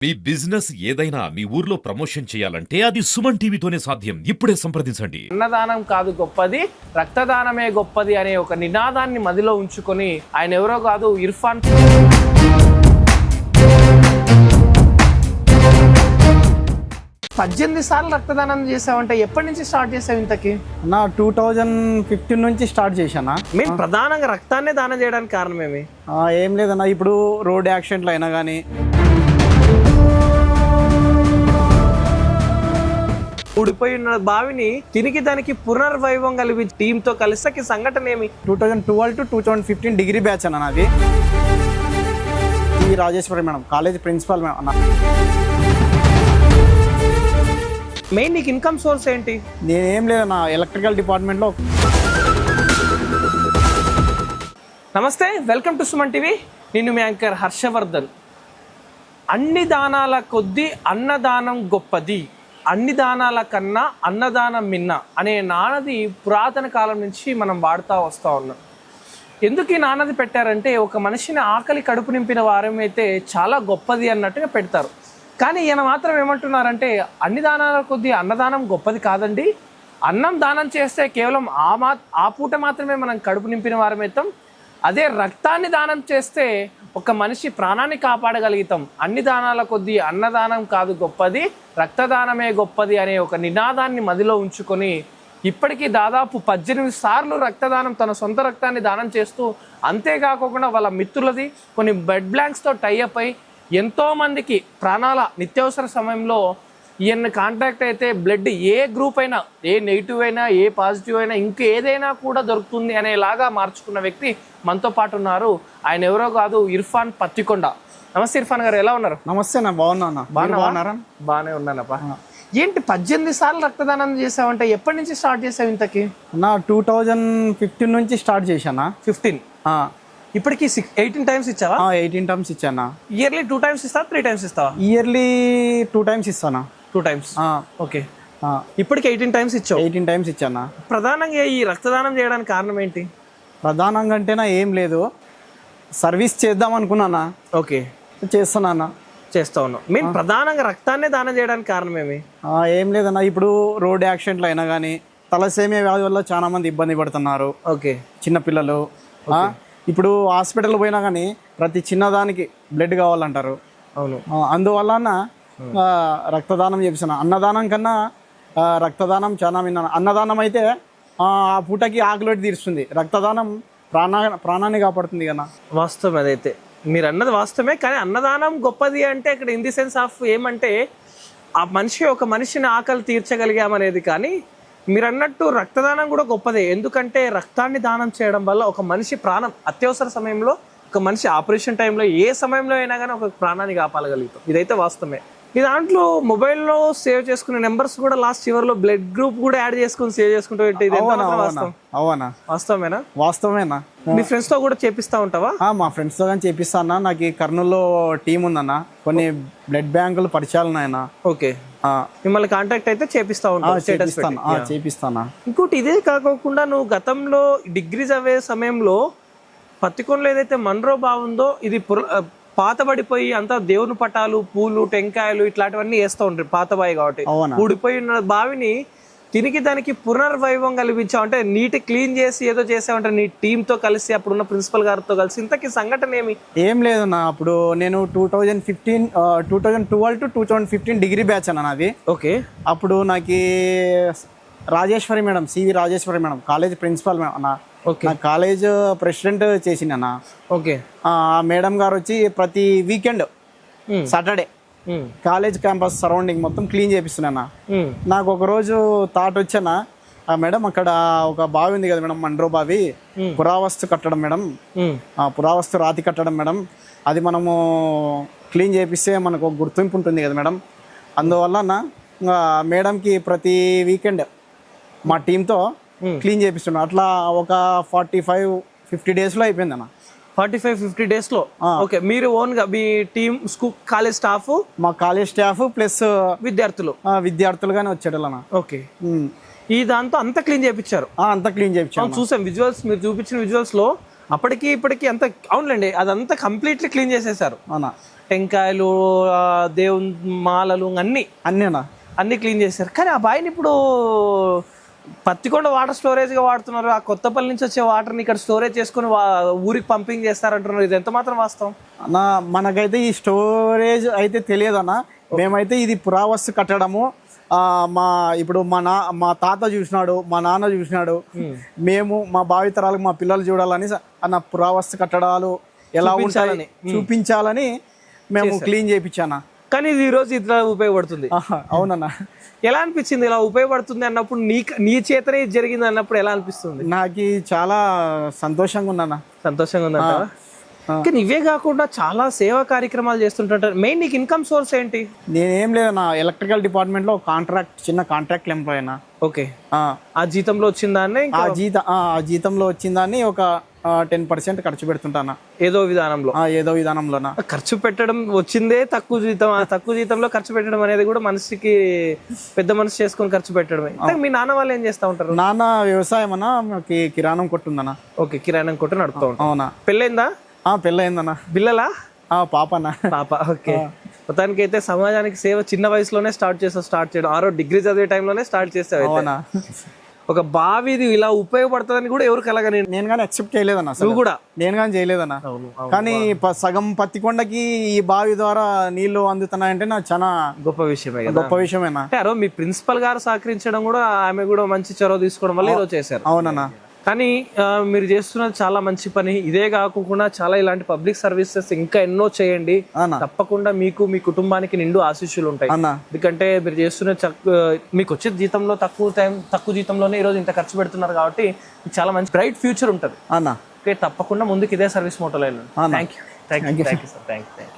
మీ business ఏదైనా మీ ఊర్లో promotion చేయాలంటే అది సుమన్ టీవీతోనే సాధ్యం. ఇప్పుడే సంప్రదించండి. అన్నదానం కాదు గొప్పది, రక్తదానమే గొప్పది అనే ఒక నినాదాన్ని మదిలో ఉంచుకొని ఆయన ఎవరో కాదు ఇర్ఫాన్ 18 సార్లు రక్తదానం చేసావంటే ఎప్పటి నుంచి స్టార్ట్ చేసావు ఇంతకి? నా 2015 నుంచి స్టార్ట్ చేశానా. మేము ప్రధానంగా రక్తాన్నే దానం చేయడానికి కారణం ఏమి? ఏం లేదన్నా, ఇప్పుడు రోడ్ యాక్సిడెంట్లు అయినా కానీ ఊడిపోయిన బావిని తిరిగి దానికి పునర్వైభవం కలిపి టీంతో కలిసి సంఘటన ఏమి? 2012 to 2015 డిగ్రీ బ్యాచ్ అన్న నాది. ఈ Rajeshwari madam college principal madam అన్న. మెయిన్ నీకు ఇన్కమ్ సోర్స్ ఏంటి? నేనేం లేదన్నా, ఎలక్ట్రికల్ డిపార్ట్మెంట్లో. నమస్తే, వెల్కమ్ టు సుమన్ టీవీ. నేను మీ యాంకర్ హర్షవర్ధన్. అన్ని దానాల కొద్దీ అన్నదానం గొప్పది, అన్ని దానాల కన్నా అన్నదానం మిన్న అనే నానది పురాతన కాలం నుంచి మనం వాడుతూ వస్తూ ఉన్నాం. ఎందుకు ఈ నానది పెట్టారంటే ఒక మనిషిని ఆకలి కడుపు నింపిన వారమైతే చాలా గొప్పది అన్నట్టుగా పెడతారు. కానీ ఈయన మాత్రం ఏమంటున్నారంటే అన్ని దానాల కొద్దీ అన్నదానం గొప్పది కాదండి, అన్నం దానం చేస్తే కేవలం ఆ పూట మాత్రమే మనం కడుపు నింపిన వారమవుతాం, అదే రక్తాన్ని దానం చేస్తే ఒక మనిషి ప్రాణాన్ని కాపాడగలుగుతాం. అన్ని దానాల కొద్దీ అన్నదానం కాదు గొప్పది, రక్తదానమే గొప్పది అనే ఒక నినాదాన్ని మదిలో ఉంచుకొని ఇప్పటికీ దాదాపు 18 సార్లు రక్తదానం, తన సొంత రక్తాన్ని దానం చేస్తూ, అంతేకాకుండా వాళ్ళ మిత్రులది కొన్ని బ్లడ్ బ్యాంక్స్తో టైఅప్ అయి ఎంతోమందికి ప్రాణాల నిత్యావసర సమయంలో ఈయన కాంటాక్ట్ అయితే బ్లడ్ ఏ గ్రూప్ అయినా, ఏ నెగిటివ్ అయినా, ఏ పాజిటివ్ అయినా, ఇంకా ఏదైనా కూడా దొరుకుతుంది అనేలాగా మార్చుకున్న వ్యక్తి మనతో పాటు ఉన్నారు. ఆయన ఎవరో కాదు ఇర్ఫాన్ పత్తికొండ. నమస్తే ఇర్ఫాన్ గారు, ఎలా ఉన్నారు? నమస్తే అన్న, బాగున్నా. బాగున్నారా? బాగానే ఉన్నానప్ప. ఏంటి 18 సార్లు రక్తదానం చేసావంటే ఎప్పటి నుంచి స్టార్ట్ చేసావు ఇంతకి? నా 2015 నుంచి స్టార్ట్ చేశానా. 15 ఇప్పటికి 18 టైమ్స్ ఇచ్చావా? 18 టైమ్స్ ఇచ్చానా. ఇయర్లీ 2 టైమ్స్ ఇస్తావా, 3 టైమ్స్ ఇస్తావా? ఇయర్లీ 2 టైమ్స్ ఇస్తానా. 2 టైమ్స్. ఓకే, ఇప్పటికి 18 టైమ్స్ ఇచ్చావు. 18 టైమ్స్ ఇచ్చానా. ప్రధానంగా ఈ రక్తదానం చేయడానికి కారణం ఏంటి? ప్రధానంగా అంటేనా ఏం లేదు, సర్వీస్ చేద్దాం అనుకున్నానా. ఓకే, చేస్తున్నానా, చేస్తా ఉన్నాం. మేము ప్రధానంగా రక్తాన్నే దానం చేయడానికి కారణం ఏమి? ఏం లేదన్నా, ఇప్పుడు రోడ్ యాక్సిడెంట్లు అయినా కానీ తలసేమియా వ్యాధి వల్ల చాలా మంది ఇబ్బంది పడుతున్నారు. ఓకే, చిన్నపిల్లలు. ఇప్పుడు హాస్పిటల్ పోయినా కానీ ప్రతి చిన్నదానికి బ్లడ్ కావాలంటారు. అవును, అందువల్ల రక్తదానం చేపిస్తున్నా. అన్నదానం కన్నా రక్తదానం చాలా విన్నాను. అన్నదానం అయితే ఆ పూటకి ఆకలి తీరుస్తుంది, రక్తదానం ప్రాణాన్ని కాపాడుతుంది కదా. వాస్తవం అదైతే మీరు అన్నది వాస్తవమే. కానీ అన్నదానం గొప్పది అంటే ఇక్కడ ఇన్ ది సెన్స్ ఆఫ్ ఏమంటే ఆ మనిషి ఒక మనిషిని ఆకలి తీర్చగలిగామనేది. కానీ మీరు అన్నట్టు రక్తదానం కూడా గొప్పదే. ఎందుకంటే రక్తాన్ని దానం చేయడం వల్ల ఒక మనిషి ప్రాణం అత్యవసర సమయంలో, ఒక మనిషి ఆపరేషన్ టైంలో, ఏ సమయంలో అయినా కానీ ఒక ప్రాణాన్ని కాపాడగలుగుతాం. ఇదైతే వాస్తవమే. ఈ దాంట్లో మొబైల్లో సేవ్ చేసుకునే నెంబర్స్ కూడా లాస్ట్ చివరిలో బ్లడ్ గ్రూప్ కూడా యాడ్ చేసుకుని సేవ్ చేసుకుంటూ వాస్తవమేనా? వాస్తవమేనా. మీ ఫ్రెండ్స్ తో కూడా చేపిస్తా ఉంటావా? మా ఫ్రెండ్స్ తో కానీ చేపిస్తానా. నాకు ఈ కర్నూలులో టీం ఉందన్న, కొన్ని బ్లడ్ బ్యాంకులు పరిచయాలు ఉన్నాయన్న. ఓకే, మిమ్మల్ని కాంటాక్ట్ అయితే చేపిస్తా ఉంటాను. చేపిస్తానా. ఇంకోటి ఇదే కాకుండా నువ్వు గతంలో డిగ్రీ చదివే సమయంలో పత్తికొండలో ఏదైతే మన్రో బాగుందో ఇది పాతబడిపోయి అంతా దేవుని పటాలు, పూలు, టెంకాయలు ఇట్లాంటివన్నీ వేస్తూ ఉంటారు, పాతబాయి కాబట్టి. ఊడిపోయిన బావిని తిరిగి దానికి పునర్వైభవం కల్పించావు, అంటే నీటి క్లీన్ చేసి ఏదో చేసావంటే నీ టీంతో కలిసి, అప్పుడున్న ప్రిన్సిపల్ గారితో కలిసి. ఇంతకీ సంఘటన ఏమి? ఏం లేదన్నా, అప్పుడు నేను 2012 to 2015 డిగ్రీ బ్యాచ్ అన్న నాది. ఓకే, అప్పుడు నాకు Rajeshwari madam, CV Rajeshwari madam college principal madam అన్న. నా కాలేజ్ ప్రెసిడెంట్ చేసింది అన్న. ఓకే, ఆ మేడం గారు వచ్చి ప్రతి weekend Saturday college campus surrounding మొత్తం క్లీన్ చేపిస్తున్నా. నాకు ఒక రోజు థాట్ వచ్చానా, మేడం అక్కడ ఒక బావి ఉంది కదా మేడం, మండ్రో బావి, పురావస్తు కట్టడం మేడం, పురావస్తు రాతి కట్టడం మేడం, అది మనము క్లీన్ చేపిస్తే మనకు ఒక గుర్తింపు ఉంటుంది కదా మేడం. అందువల్ల మేడంకి ప్రతి వీకెండ్ మా టీంతో క్లీన్ చేపిస్తున్నా. అట్లా ఒక 45-50 డేస్లో అయిపోయింది అన్న. 45-50 డేస్లో. ఓకే, మీరు ఓన్గా మీ టీమ్, స్కూల్, కాలేజ్ స్టాఫ్, మా కాలేజ్ స్టాఫ్ ప్లస్ విద్యార్థులుగానే వచ్చేటోళ్ళ. ఓకే, ఈ దాంతో అంతా క్లీన్ చేయించారు. అంతా క్లీన్ చేయించారు. చూసాం విజువల్స్, మీరు చూపించిన విజువల్స్ లో అప్పటికి ఇప్పటికి అంత. అవునులేండి, అదంతా కంప్లీట్లీ క్లీన్ చేసేసారు. అవునా. టెంకాయలు, దేవుని మాలలు అన్నీనా అన్నీ క్లీన్ చేశారు. కానీ ఆ బావిని ఇప్పుడు పత్తికొండ వాటర్ స్టోరేజ్గా వాడుతున్నారు. ఆ కొత్తపల్లి నుంచి వచ్చే వాటర్ని ఇక్కడ స్టోరేజ్ చేసుకుని ఊరికి పంపింగ్ చేస్తారంటున్నారు. ఇది ఎంత మాత్రం వాస్తవం? అన్న మనకైతే ఈ స్టోరేజ్ అయితే తెలియదన్న. మేమైతే ఇది పురావస్తు కట్టడము ఇప్పుడు మా తాత చూసినాడు, మా నాన్న చూసినాడు, మేము మా భావితరాలకు మా పిల్లలు చూడాలని అన్న పురావస్తు కట్టడాలు ఎలా ఉంటాయని చూపించాలని మేము క్లీన్ చేయించానా. కానీ ఇది ఈరోజు ఇట్లా ఉపయోగపడుతుంది. అవునన్నా. ఎలా అనిపించింది ఇలా ఉపయోగపడుతుంది అన్నప్పుడు? నీ చేతనే ఇది జరిగింది అన్నప్పుడు ఎలా అనిపిస్తుంది? నాకు చాలా సంతోషంగా ఉన్నానా. సంతోషంగా ఉందంట. కానీ ఇవే కాకుండా చాలా సేవా కార్యక్రమాలు చేస్తుంటారు. మెయిన్ నీకు ఇన్కమ్ సోర్స్ ఏంటి? నేనేం లేదన్నా, ఎలక్ట్రికల్ డిపార్ట్మెంట్ లో చిన్న కాంట్రాక్ట్ ఎంప్లాయ్ అన్నా. ఓకే. ఆ జీతంలో వచ్చిన దాన్ని ఆ జీతంలో వచ్చిన దాన్ని ఒక 10% ఖర్చు పెడుతుంటానా ఏదో విధానంలోనా. ఖర్చు పెట్టడం వచ్చిందే తక్కువ జీతం, ఆ తక్కువ జీతంలో ఖర్చు పెట్టడం అనేది కూడా మనిషికి పెద్ద మనసు చేసుకొని ఖర్చు పెట్టడమే. మీ నాన్న వాళ్ళు ఏం చేస్తా ఉంటారు? నాన్న వ్యవసాయం అన్నా, కిరాణం కొట్టుందన్నా. ఓకే, కిరాణం కొట్టు నడుపుతా ఉంటా. అవునా. పెళ్ళైందా? పెళ్ళయిందన్నా. పిల్లలా? పాపనా. పాప. ఓకే. మొత్తానికి అయితే సమాజానికి సేవ చిన్న వయసులోనే స్టార్ట్ చేయడం, 6వ డిగ్రీ చదివే టైంలోనే స్టార్ట్ చేస్తావు. అవునా. ఒక బావిది ఇలా ఉపయోగపడుతుందని కూడా ఎవరు కలగని నేను కానీ ఎక్సెప్ట్ చేయలేదన్నా. నువ్వు కూడా? నేను కానీ చేయలేదన్నా. కానీ సగం పత్తికొండకి ఈ బావి ద్వారా నీళ్లు అందుతున్నాయంటే నాకు చాలా గొప్ప విషయమే. గొప్ప విషయమేనా. అంటే మీ ప్రిన్సిపల్ గారు సహకరించడం కూడా, ఆమె కూడా మంచి చొరవ తీసుకోవడం వల్ల ఈరోజు చేశారు. అవునన్నా. కానీ మీరు చేస్తున్నది చాలా మంచి పని. ఇదే కాకుండా చాలా ఇలాంటి పబ్లిక్ సర్వీసెస్ ఇంకా ఎన్నో చేయండి. తప్పకుండా మీకు మీ కుటుంబానికి నిండు ఆశీస్సులు ఉంటాయి. ఎందుకంటే మీరు చేస్తున్న మీకు వచ్చే జీతంలో తక్కువ జీతంలోనే ఈరోజు ఇంత ఖర్చు పెడుతున్నారు కాబట్టి చాలా మంచి బ్రైట్ ఫ్యూచర్ ఉంటుంది. ఓకే, తప్పకుండా ముందుకు ఇదే సర్వీస్ మోటోలో వెళ్ళండి. Thank you sir. Thank you.